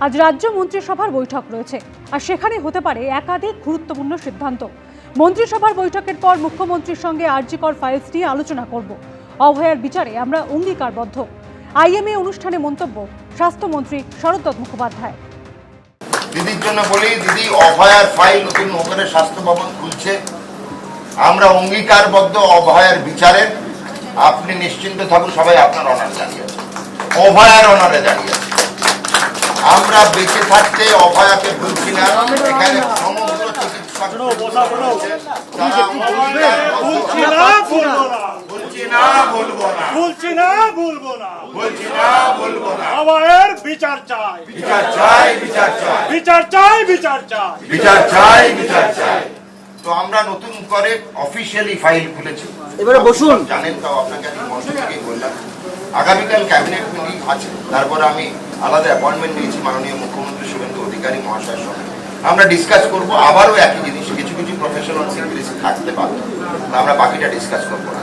আজ রাজ্য মন্ত্রিসভার বৈঠক রয়েছে, আর সেখানে হতে পারে একাধিক গুরুত্বপূর্ণ সিদ্ধান্ত। মন্ত্রিসভার বৈঠকের পর মুখ্যমন্ত্রীর সঙ্গে আরজিকর ফাইলস নিয়ে আলোচনা করব। অভয়ার বিচারে আমরা অঙ্গীকারবদ্ধ। আইএমএ অনুষ্ঠানে মন্তব্য স্বাস্থ্যমন্ত্রী শরৎচন্দ্র মুখোপাধ্যায়। দিদির জন্য বলি, দিদি অভয়ার ফাইল নতুন করে স্বাস্থ্য ভবন খুলছে, আমরা অঙ্গীকারবদ্ধ অভয়ার বিচারে। আপনি নিশ্চিন্ত থাকুন, সবাই আপনার অনার জানিয়েছে, অভয়ার অনারে দাঁড়িয়েছে। আমরা বেঁচে থাকতে অভয়াকে ভুলছি না। এখানে সমগ্র চিকিৎসক অভয়ের বিচার চাই, বিচার চাই, বিচার চাই, বিচার চাই, বিচার চাই, বিচার চাই, বিচার চাই। তো আমরা নতুন করে অফিসিয়ালি ফাইল খুলেছি। এবারে বসুন। জানেন, তাও আপনাকে আমি মঞ্চ থেকেই বললাম, আগামীকাল ক্যাবিনেট মিটিং আছে। তারপরে আমি আলাদা অ্যাপয়েন্টমেন্ট নিয়েছি মাননীয় মুখ্যমন্ত্রী শুভেন্দু অধিকারী মহাশয়ের সঙ্গে। আমরা ডিসকাস করবো আবারও একই জিনিস, কিছু কিছু প্রফেশনাল সিকিউরিটি থাকতে পারবে, আমরা বাকিটা ডিসকাস করবো না।